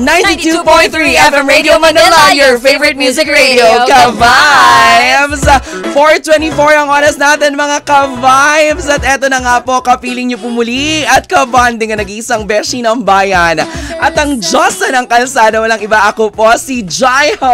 92.3 FM Radio Manila, your favorite music radio, Ka-Vibes! 4:24 ang oras natin mga Ka-Vibes. At eto na nga po, kapiling niyo pumuli at kabanding ang nag-iisang beshi ng bayan. At ang Diyosa ng kalsada, walang iba, ako po si Jaiho!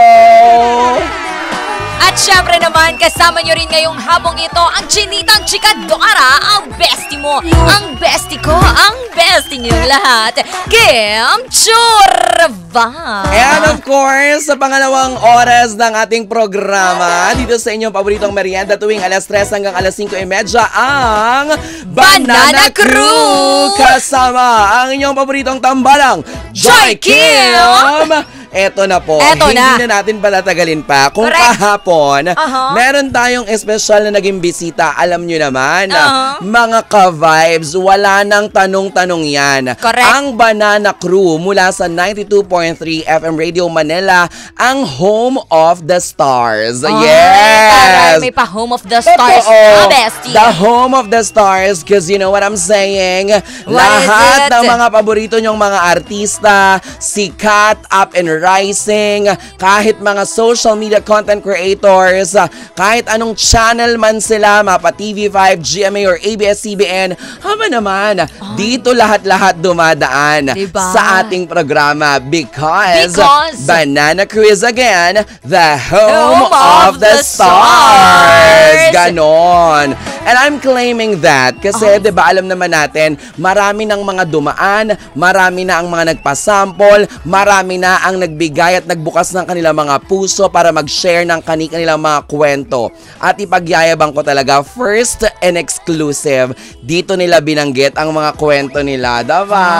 At syempre naman, kasama nyo rin ngayong hapong ito ang chinitang chikadora, ang bestie mo, ang bestie ko, ang bestie niyong lahat, Kim Churva. And of course, sa pangalawang oras ng ating programa, dito sa inyong paboritong merienda tuwing alas 3 hanggang alas 5:30, ang Banana Crew! Kasama ang inyong paboritong tambalang, Joy Kim! Eto na po, hindi na natin patatagalin pa. Kung kahapon, meron tayong espesyal na naging bisita. Alam nyo naman, mga Ka-Vibes, wala nang tanong-tanong yan. Correct. Ang Banana Crew mula sa 92.3 FM Radio Manila, ang Home of the Stars. Yes! May pa Home of the Stars na, bestie. The Home of the Stars, because you know what I'm saying? Lahat ng mga paborito nyong mga artista, sikat, up and rising, kahit mga social media content creators, kahit anong channel man sila, mapa TV5, GMA or ABS-CBN, haba naman, dito lahat-lahat dumadaan sa ating programa because Banana Crew is again the home of the stars. Ganon. And I'm claiming that kasi diba alam naman natin, marami ng mga dumaan, marami na ang mga nagpasample, marami na ang nagbigay at nagbukas ng kanilang mga puso para mag-share ng kanilang mga kwento. At ipagyayabang ko talaga, first and exclusive, dito nila binanggit ang mga kwento nila. Diba?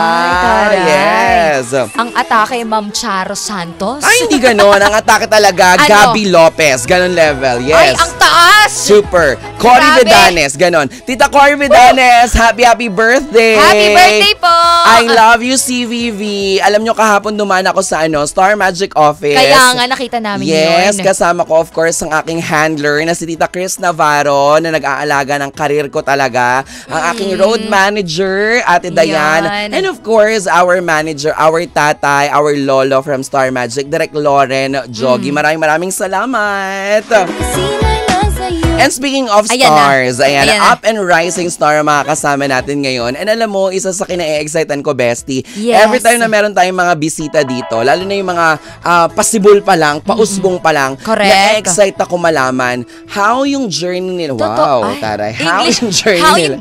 Yes. Ang atake, Ma'am Charo Santos? Ay, hindi ganon. Ang atake talaga, Gabby Lopez. Ganon level. Yes. Ay, ang taas! Super. Cory Vidanes. Ganon. Tita Cory Vidanes, happy birthday! Happy birthday po! I love you, CVV. Alam nyo, kahapon dumaan ako sa Star Magic Office. Kaya nga, nakita namin yun. Yes, kasama ko of course ang aking handler na si Tita Chris Navarro na nag-aalaga ng karir ko talaga. Ang aking road manager, Ate Dayan. And of course, our manager, our tatay, our lolo from Star Magic, Direk Lauren Jogi. Maraming salamat! And speaking of stars, ayan, up and rising star mga kasama natin ngayon. And alam mo, isa sa kina-excitan ko, bestie, every time na meron tayong mga bisita dito, lalo na yung mga pasibol pa lang, pausbong pa lang, na-excite ako malaman how yung journey nila. Wow, taray. How yung journey nila.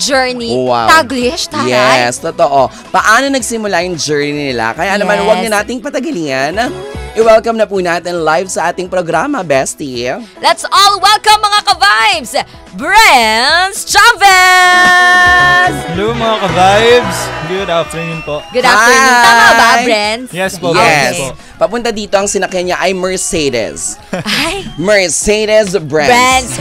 Wow. Taglish, taray. Yes, totoo. Paano nagsimula yung journey nila? Kaya naman, huwag na nating patagalian. I-welcome na po natin live sa ating programa, bestie. Let's all welcome mga Ka-Vibes, Brence Chavez! Hello mga Ka-Vibes! Good afternoon po. Good afternoon. Tama ba, Brence? Yes po. Yes. Okay. Papunta dito ang sinakyan niya ay Mercedes. Ay! Mercedes Brence.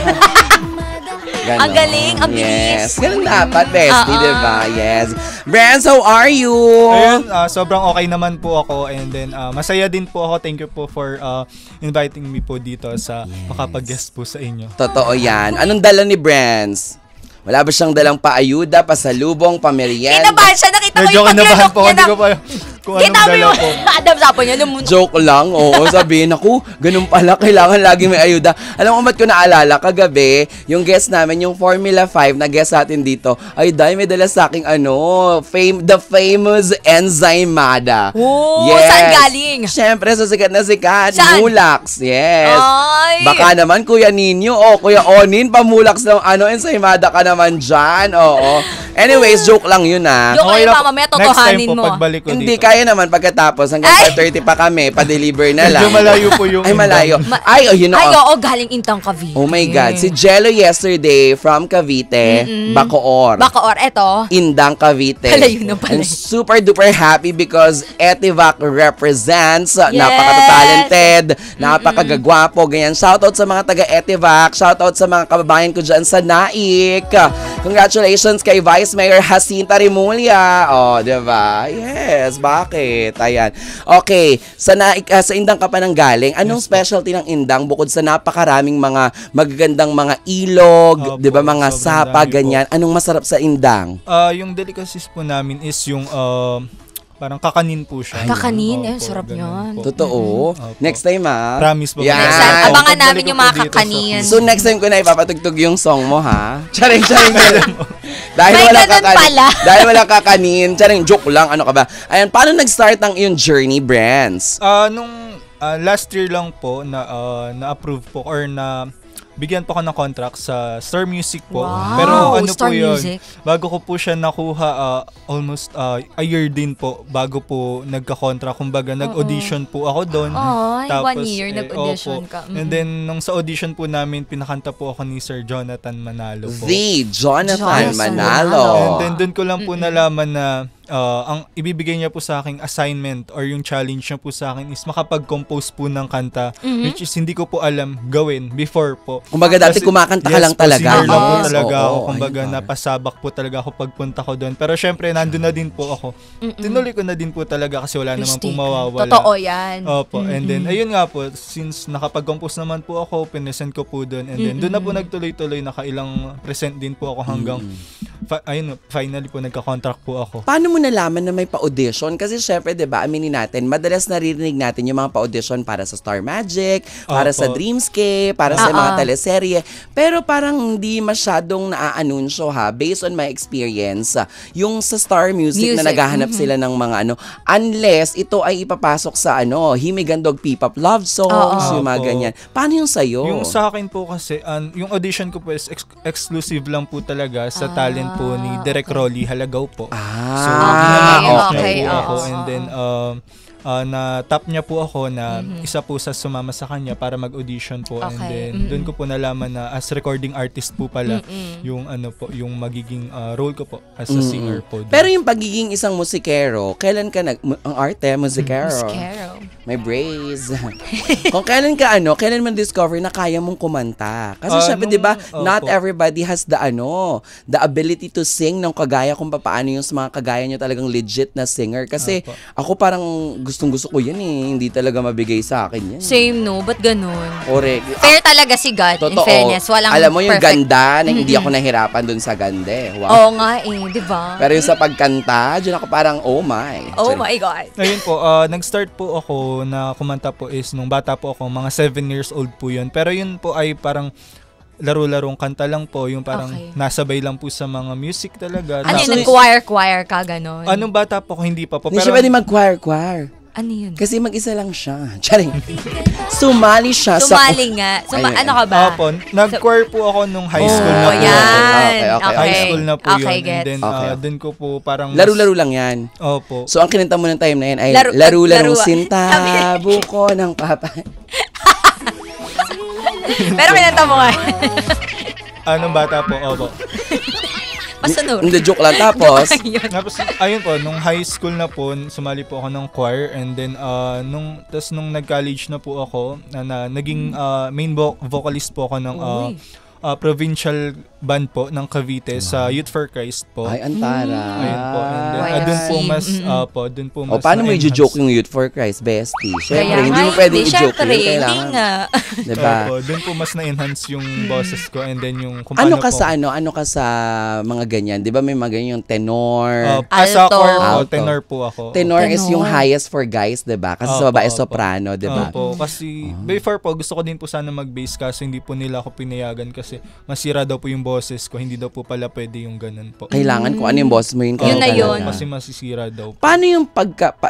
Ganon. Ang galing, ang bilis. Yes, ganun dapat, bestie, diba? Yes. Brence, how are you? Ayun, sobrang okay naman po ako and then masaya din po ako. Thank you po for inviting me po dito sa makapag-guest po sa inyo. Totoo yan. Anong dala ni Brence? Wala ba siyang dalang paayuda, pasalubong, pamerienda? Kinabahan siya, nakita ko Medyo yung kinabahan pag-look po, niya hindi ko pa kung anong dala po. Adam, sapo niya. Joke lang, oo. Sabihin ako, ganun pala, kailangan lagi may ayuda. Alam mo ba't ko naalala, kagabi, yung guest namin, yung Formula 5 na guest natin dito, ay dahil may dala sa aking the famous Enzymada. Oh, yes. Saan galing? Siyempre, sa sikat na sikat, Saan? Mulax. Yes. Ay. Baka naman, Kuya Ninyo, o Kuya Onin, pamulax ng Enzymada ka naman dyan, oo. Anyways, joke lang yun Joke lang yun, mamaya totohanin mo. Next time po, pagbalik ko Hindi, dito. kaya naman pagkatapos hanggang 5:30 pa kami, pa-deliver na lang. Medyo malayo po yung Ay, malayo. Galing Intang Cavite. Oh my God. Si Jello yesterday from Cavite, Bacoor. Bacoor, eto. Indang Cavite. Malayo na pala. And super duper happy because Etivac represents. Napaka-talented, napakagagwapo, ganyan. Shoutout sa mga taga-Etivac. Shoutout sa mga kababayan ko dyan sa Naik. Congratulations kay Vice Mayor Jacinta Rimulya. Oh, diba? Yes, bakit? Ayan. Okay, sa Indang ka pa nang galing. Anong specialty ng Indang bukod sa napakaraming mga magagandang mga ilog, diba? Mga sapa, ganyan. Anong masarap sa Indang? Yung delicacies po namin is yung parang kakanin po siya. Kakanin? Opo, Sarap ganun yan. po. Totoo. Opo. Next time Promise po. Yan. Next time, abangan Pagbalik namin ko yung po mga dito sa kakanin. So next time ko na ipapatugtog yung song mo, ha? Charing. Dahil May wala ganun pala. Dahil wala kakanin. Charing, joke lang. Ano ka ba? Ayan, paano nag-start ang iyong journey, Brands? Nung last year lang po na-approve po or na bigyan po ako ng contract sa Star Music po. Wow, Pero ano Star po yun, Music. bago ko po siya nakuha almost a year din po bago po nagka-contract. Kumbaga nag-audition po ako doon. Ay, 1 year nag-audition opo. ka. And then nung sa audition po namin, pinakanta po ako ni Sir Jonathan Manalo po. The Jonathan Jonathan Manalo. And then doon ko lang po nalaman na ang ibibigay niya po sa aking assignment or yung challenge niya po sa akin is makapag-compose po ng kanta, which is hindi ko po alam gawin before po. Kumbaga dati kumakanta ka lang talaga. Singer lang po Yes, talaga oo, ako. ayun Kumbaga pa. napasabak po talaga ako pagpunta ko doon. Pero syempre nandun na din po ako. Tinuloy ko na din po talaga kasi wala naman po mawawala. Totoo yan. Opo. And then, ayun nga po, since nakapag-compose naman po ako, pinesent ko po doon. And then, doon na po nagtuloy-tuloy, nakailang present din po ako hanggang, ayun, finally po, nagka-contract po ako. Paano mo nalaman na may pa-audition? Kasi syempre, 'di ba, aminin natin, madalas naririnig natin yung mga pa-audition para sa Star Magic, para sa Opo. Dreamscape, para sa mga teleserye. Pero parang hindi masyadong naaanunsyo, ha, based on my experience. Yung sa Star Music na naghahanap sila ng mga unless ito ay ipapasok sa Himigandog P-pop love songs, yung mga Opo. ganyan. Paano yung sa'yo? Yung sa akin po kasi, yung audition ko po is exclusive lang po talaga sa talent po ni Derek Rolly Halagaw po. So, ginamit okay, niya po ako. oo. And then, na-tap niya po ako na isa po sa sumama sa kanya para mag-audition po. And Okay. then, doon ko po nalaman na as recording artist po pala, yung yung magiging role ko po as a singer po. Pero yung pagiging isang musikero, kailan ka ang arte, musikero? Musikero. May brace. Kung kailan mo discover na kaya mong kumanta? Kasi syempre, 'di ba, not opo. everybody has the ability to sing ng kagaya kung paano yung sa mga kagaya nyo talagang legit na singer. Kasi Opo. ako parang gustong-gusto ko yan eh. Hindi talaga mabigay sa akin yan. Same, no? Ba't ganun? Correct. Fair talaga si God, in Totoo. fairness. Walang Alam mo yung perfect. ganda na hindi ako nahirapan dun sa ganda eh. Wow. Oo nga di ba? Pero yung sa pagkanta, dyan ako parang, oh my. Oh my God. Ayun po, nag-start po ako na kumanta po is nung bata po ako, mga 7 years old po yun. Pero yun po ay parang laro-larong kanta lang po, yung parang Okay. nasabay lang po sa mga music talaga. Ano yun? Tapos, Nag-choir ka, ganon? anong bata po ako, hindi pa po. Hindi siya pwede mag-choir. Ano yun? Kasi mag-isa lang siya. Charing. Sumali siya Sumali nga. Ayun. Ano ka ba? Opo, nag-choir po ako nung high school na Oh, po. yan. Okay. High school na po Okay, yun. gets. And then, Okay. dun ko po parang... Laro-laro lang yan. Opo. So, ang kinanta mo ng time na yan ay Laro- Laro-larong laro- sinta, buko ng papa. Pero kinanta mo nga. Anong bata po? Opo. Pasunod. Hindi, joke lang. Tapos, Tapos, ayun po, nung high school na po, sumali po ako ng choir. And then, nung nag-college na po ako, naging main vocalist po ako ng provincial band po ng Cavite sa Youth for Christ po. ay, antara. Ayun po. And then, YFC. dun po mas, dun po mas O, paano mo na-enhance. i-joke yung Youth for Christ, bestie? Siyempre, Kaya hindi nga, mo pwedeng i-joke syempre, yun. hindi Kailangan. nga. Diba? Opo, dun po mas na-enhance yung boses ko and then yung kung Ano paano ka po. sa ano ka sa mga ganyan? 'Di ba may mga ganyan yung tenor? As a Alto. choir po, Alto. tenor po ako. Tenor is Tenor. yung highest for guys, 'di ba? Kasi sa Opo, babae opo. soprano, 'di ba? Opo, kasi before po gusto ko din po sana mag-bass kaso hindi po nila ako pinayagan kasi masira daw po yung boses ko, hindi daw po pala pwede yung ganun po. Kailangan kung ano yung boss mo yun. Yun na talaga. yun. Kasi masisira daw po. Paano yung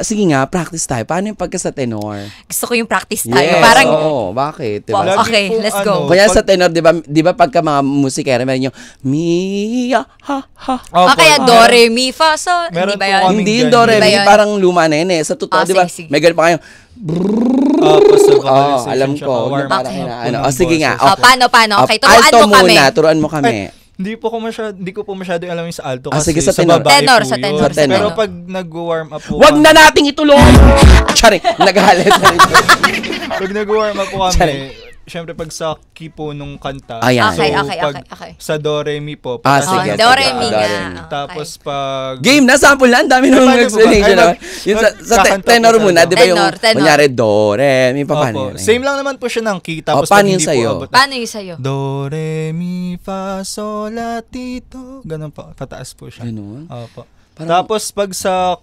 sige nga, practice tayo. Paano yung pagka sa tenor? Gusto ko yung practice tayo. Yes, Parang, oo, bakit? Diba? Wow. Okay, po, let's go. Kaya sa tenor, 'di ba pagka mga musikero meron yung Mia ha ha. Opo, kaya do, re, mi, fa, so. Meron Hindi ba po yan? kami- Hindi yung ganyan. do re Hindi ba mi, yun? parang luma na yun eh. Sa totoo, 'di ba? sige. May ganun pa kayo. Opo, sa vocalization Alam siya ko. po, warm Yung parang up po ano. ng O, sige nga. boses. Oh, paano? Okay, turuan Alto mo kami. muna, turuan mo kami. Hindi ko po masyado alam yung sa alto Ah, kasi sige, sa tenor. babae Tenor, po sa yun. tenor, sa tenor. Pero pag nag-warm up po Wag na nating ituloy! Charing, nagalit na rin. Pag nag-warm up po kami, Charing. syempre pag sa key po nung kanta. Ayan. Okay. pag sa do, re, mi po. Ah, pag- sige. do, re, mi Do, nga. re, mi. Tapos pag... Game na, sample lang. Dami Paano nung po ba? explanation. Ay, naman. Yung sa kakanta tenor po muna, talaga. di ba yung, Tenor. kunyari, do, re, mi, pa, paano Opo, yun? same lang naman po siya ng key. Tapos paano pag yung hindi sa'yo? po abot. Paano yung sa'yo? Do, re, mi, fa, sol, la, ti, do. Ganun po. Pataas po siya. Ganun? Opo. Parang- Tapos pag sa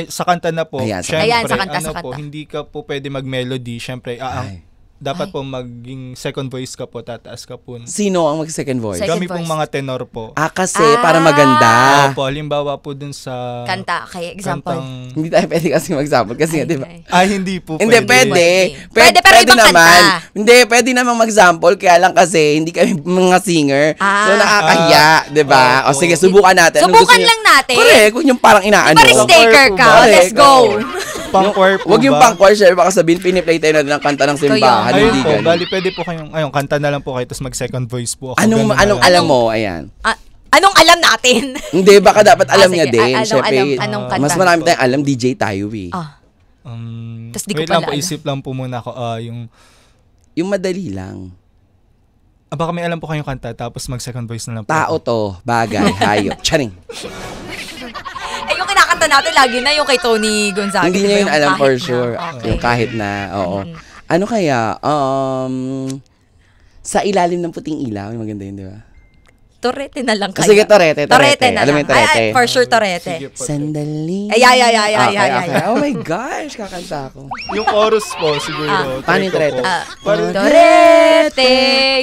sa kanta na po, Ayan, sa syempre, Ayan, sa kanta, sa po, kanta. hindi ka po pwede mag-melody. Syempre, Ay. dapat po maging second voice ka po, tataas ka po. Sino ang mag-second voice? Second Kami pong voice. mga tenor po. Kasi para maganda. Opo, halimbawa po dun sa Kanta, okay, example. kantang... Hindi tayo pwede kasi mag-sample kasi nga, di ba? hindi po Hindi, pwede. Pwede, pero ibang naman. kanta. Hindi, pwede naman mag-sample. Kaya lang kasi, hindi kami mga singer. So, nakakahiya, di ba? O sige, subukan natin. Anong Subukan gusto niyo? lang natin. Correct, huwag yung parang inaano. Di ba risk taker ka? Correct. Let's go. Pang-choir po Huwag yung ba? pang-choir, syempre baka sabihin, piniplay tayo na ng kanta ng simbahan. Ayun Hindi po, ganun. bali pwede po kayong, kanta na lang po kayo, tapos mag-second voice po ako. Anong Ganun na lang. alam mo? Ayan. Anong alam natin? Hindi, baka dapat alam sige. niya din. Anong Syempre, alam? Anong kanta? mas marami tayong alam, DJ tayo eh. Tas di ko wait lang pala po, alam. isip lang po muna ako. Yung madali lang. Baka may alam po kayong kanta, tapos mag-second voice na lang po. Tao to, bagay, hayop. Charing. Yung kinakanta natin lagi na yung kay Tony Gonzaga. Hindi di ba? niya yun Yung alam kahit for na. sure. Okay. Yung kahit na, oo. Ano kaya? Sa ilalim ng puting ilaw. Yung maganda yun, di ba? Torete na lang kayo. Sige, Torete. Torete na Alam mo lang. yung Torete? Ay, for sure, Torete. Sige po. Sandali. Ay. Okay. Oh my gosh, kakanta ako. Yung chorus po, siguro. Paano yung try Torete? ko po. Parang- Torete.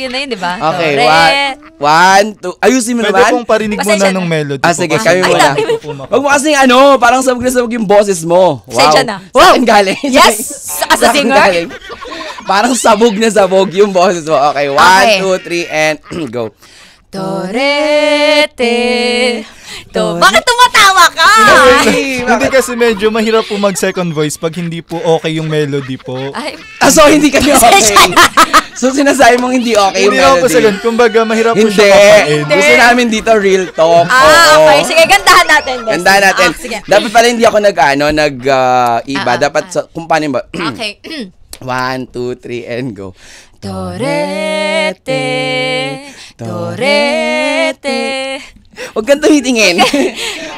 Yun na yun, di ba? Okay, Torete. one, two. Ayusin mo Pwede naman. pong parinig mo Pasensya na nung na. melody Sige, po. kami Kasi muna. hindi ko po maka- Wag mo kasing parang sabog na sabog yung boses mo. Wow. Pasensya na. Sa akin galing. Yes! As a Sa akin singer? galing. Parang sabog na sabog yung boses mo. Okay, Okay. 1, 2, 3, and go. Torete. Bakit tumatawa ka? Hindi kasi medyo mahirap po mag-second voice pag hindi po okay yung melody po. Ay, So, hindi kami okay. So, sinasabi mong hindi okay yung Hindi naman po melody. sa ganun. Kumbaga, mahirap po Hindi. siya kapain. Gusto namin dito real talk. Oo. okay. Sige, gandahan natin. guys. Ganda natin. Sige. Dapat pala hindi ako iba. Dapat kung paano ba? Okay. 1, 2, 3, and go. Torete. Torete. Huwag kang tumitingin.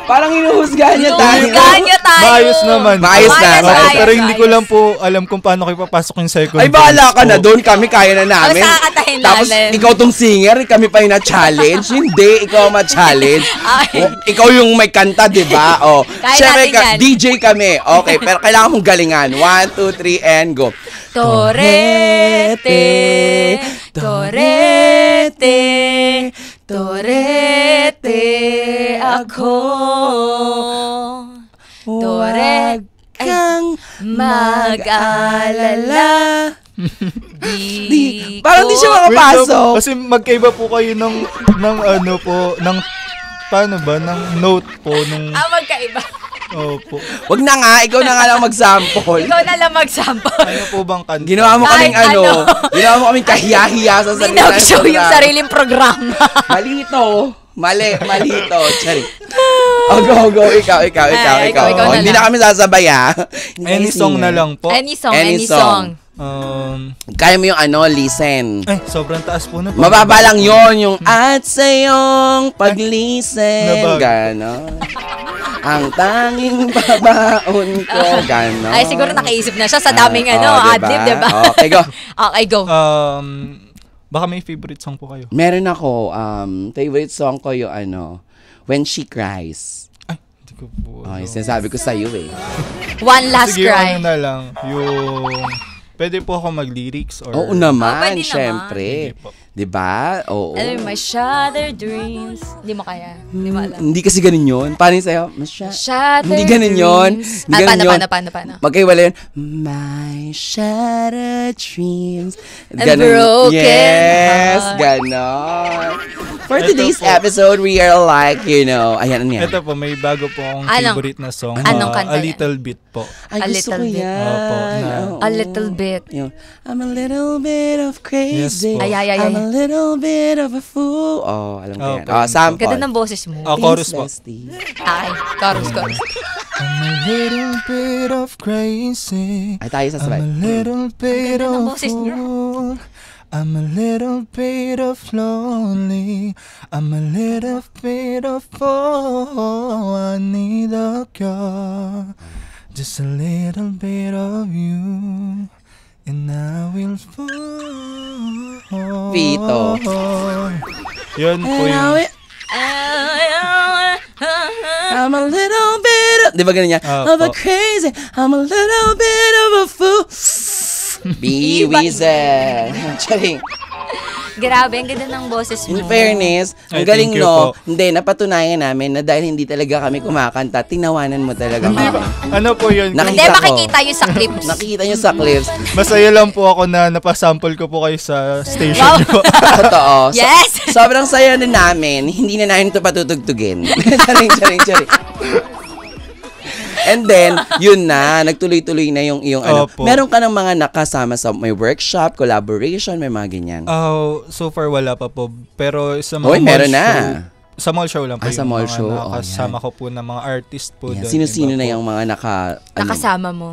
Parang hinuhusgahan niya tayo. Hinuhusgahan niya tayo. Maayos naman. Maayos na. Maayos, Pero hindi ko maayos. lang po alam kung paano kayo papasok yung second Ay, bahala voice ka po. na doon. Kami kaya na namin. Basta kakatahin Tapos, namin. ikaw tong singer, kami pa yung na-challenge. Hindi, ikaw ang ma-challenge. Okay. Ikaw yung may kanta, di ba? Oh. Kaya Siyempre, natin yan. DJ kami. Okay, pero kailangan mong galingan. 1, 2, 3, and go. Torete. Torete. Torete. Ako. Huwag kang mag-alala. Parang di siya Wait lang po, makapasok. kasi magkaiba po kayo ng ano po, ng paano ba, ng note po, ng Magkaiba. opo. Wag na nga, ikaw na nga lang mag-sample. Ikaw na lang mag-sample. Ano po bang kanta? Ginawa mo kaming Kahit ano. ginawa mo kaming kahiya-hiya sa sarili Binag-show yung sariling programa. Mali ito. Mali ito. Sorry. Go. Ikaw. ikaw na Hindi lang. na kami sasabay, ha? Any song na lang po. Any song. Any song. Kaya mo yung listen. Sobrang taas po na po. Mababa lang yon yung at sa iyong paglisen. Nabag. Ganon. Ang tanging babaon ko. Ganon. Ay, siguro nakaisip na siya sa daming diba? ad-lib, diba? Okay, go. Okay, go. Baka may favorite song po kayo. Meron ako, favorite song ko yung When She Cries. Ay, hindi ko po. Okay, sinasabi ko sa'yo eh. One last Sige, cry. ano na lang. Yung... Pwede po ako mag-lyrics or... Oo naman, pwede naman. syempre. Sige po. Diba? Oo. Alam mo, my shattered dreams. Hindi mo kaya. Hindi mo alam. Hindi kasi ganun yun. Paano yung sa'yo? Shattered Hindi ganun yun. dreams. Hindi ganun yun. Paano? Magkaiwala yun. My shattered dreams. And broken Yes, heart. ganon. For Ito today's po. episode, we are like, ayan, ano yan? Ito po, may bago po akong Anong- favorite na song. anong kanta A yan? Little Bit po. Ay, A gusto little ko bit. yan. Opo, na- Oo. A little bit. Yung, I'm a little bit of crazy. Yes po. Ay. I'm a little bit of a fool. Oh, alam ko yan. Opo. Oh, sample. Ganda ng boses mo. Chorus po. Bestie. Ay, chorus. I'm a little bit of crazy. Ay, tayo sasabay. I'm a little bit Ang ganda ng of boses niya. fool. I'm a little bit of lonely. I'm a little bit of all. I need a cure. Just a little bit of you. And I will fall. Vito. Yun po And yun. I'm a little bit of... Di ba ganun niya? I'm a Opo. crazy, I'm a little bit of a fool. Be Weasel. Charing. Grabe, ang ganda ng boses mo. In fairness, ang Ay, galing thank you no. po. Hindi, napatunayan namin na dahil hindi talaga kami kumakanta, tinawanan mo talaga. Hindi ba? Ano po yun? Nakita Hindi, ko. makikita yun sa clips. Nakikita nyo sa clips. Masaya lang po ako na napasample ko po kayo sa station Wow. niyo po. Totoo. Yes! Sobrang saya na namin. Hindi na namin ito patutugtugin. charing. And then, yun na, nagtuloy-tuloy na yung iyong ano. Opo. Meron ka ng mga nakasama sa may workshop, collaboration, may mga ganyan. So far wala pa po. Pero sa mga Oy, mall meron na. show, sa mall show lang po Sa mall show. nakasama ko po ng mga artist po Yan. doon. Sino-sino Iba na po. yung mga Nakasama mo.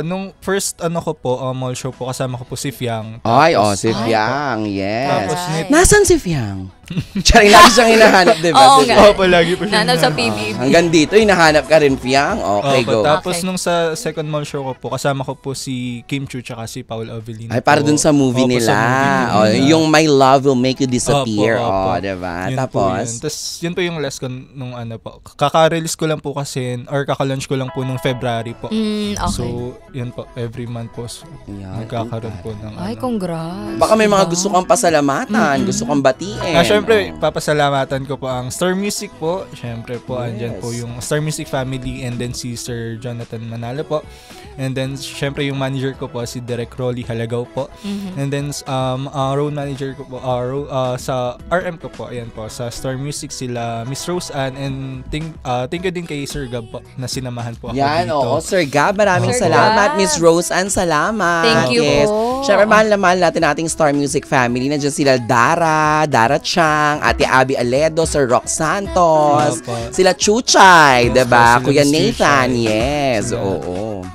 Nung first ko po, mall show po, kasama ko po si Fiang. Ay, si Ay. Fiang. Yes. Tapos Ay. Nasaan si Fiang? Charing, lagi siyang hinahanap, di ba? Oo Diba? nga. Opo, lagi po siya. Nanap sa PBB. Hanggang dito, hinahanap ka rin, Fiang. Okay, Opo, go. tapos Okay. nung sa second mall show ko po, kasama ko po si Kim Chu tsaka si Paul Avelino. Ay, para po. dun sa movie Opo, nila. sa movie Oh, nila. yung My Love Will Make You Disappear. Opo. Oh, diba? Yun po Tapos, yun. Tapos, yun po yung last ko nung ano po. Kaka-release ko lang po kasi, or kaka-launch ko lang po nung February po. Okay. So, yun po, every month po. So, Yan, nagkakaroon po ng Ay, congrats. baka may mga gusto kang pasalamatan, gusto kang batiin. Syempre, papasalamatan ko po ang Star Music po. Syempre po, andyan po yung Star Music family and then si Sir Jonathan Manalo po. And then, syempre yung manager ko po, si Derek Rolly Halagaw po. And then, road manager ko po, sa RM ko po, ayan po, sa Star Music sila Miss Rose Ann, and thank you din kay Sir Gab po, na sinamahan po ako Yan, dito. oo. Sir Gab, maraming Sir salamat. Gab. Miss Rose Ann, salamat. Thank you Yes. po. Syempre, mahal na mahal natin ating Star Music family. Nandiyan sila Dara Chang, Ate Abby Aledo, Sir Rock Santos, Opo. sila Chuchay, Yes, diba? sila Kuya Miss Nathan, Chuchay. yes. Sila. Oo.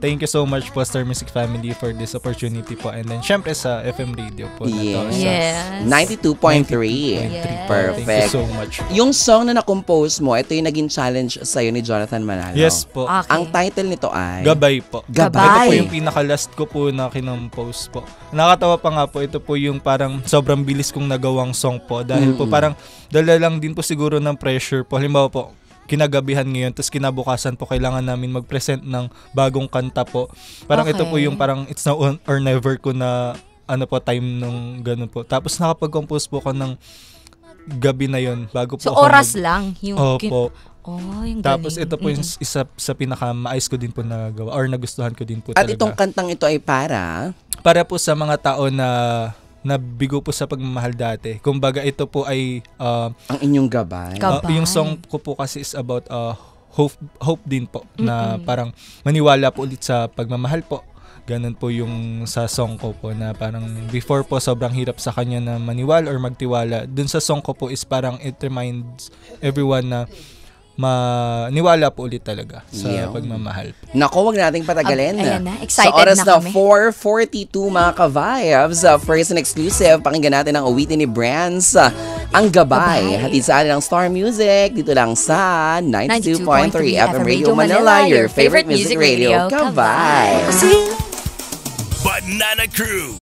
Thank you so much po Star Music family for this opportunity po, and then syempre sa FM radio po na to, Yes. sa Yes. 92.3. Yes. Perfect. Thank you so much po. Yung song na na-compose mo, ito yung naging challenge sa'yo ni Jonathan Manalo. Yes po. Okay. Ang title nito ay... Gabay po. Gabay. Ito po yung pinaka-last ko po na kinompose po. Nakatawa pa nga po, ito po yung parang sobrang bilis kong nagawang song po. Dahil po parang dala lang din po siguro ng pressure po. Halimbawa po, kinagabihan ngayon, tapos kinabukasan po kailangan namin mag-present ng bagong kanta po. Parang ito po Okay. yung parang it's now or never ko na ano po time nung ganun po. Tapos nakapag-compose po ko ng gabi na yon bago po So, ako oras lang. Yung Opo. Oh, yung Tapos galing. ito po yung isa sa pinaka-maayos ko din po nagawa or nagustuhan ko din po At talaga. itong kantang ito ay para Po sa mga tao na nabigo po sa pagmamahal dati. Kumbaga ito po ay ang inyong gabay. Gabay. yung song ko po kasi is about hope din po na parang maniwala po ulit sa pagmamahal po. Ganun po yung sa song ko po na parang before po sobrang hirap sa kanya na maniwala or magtiwala. Dun sa song ko po is parang it reminds everyone na maniwala po ulit talaga sa Yeah. pagmamahal. Nako, wag nating patagalin. Ayan na, excited sa oras na kami. 4:42 mga ka-vibes, first and exclusive, pakinggan natin ang awitin ni Brands, ang Gabay. Gabay. Hatid sa atin ng Star Music, dito lang sa 92.3 FM Radio Manila, Manila, your favorite music radio, Gabay. Banana Crew.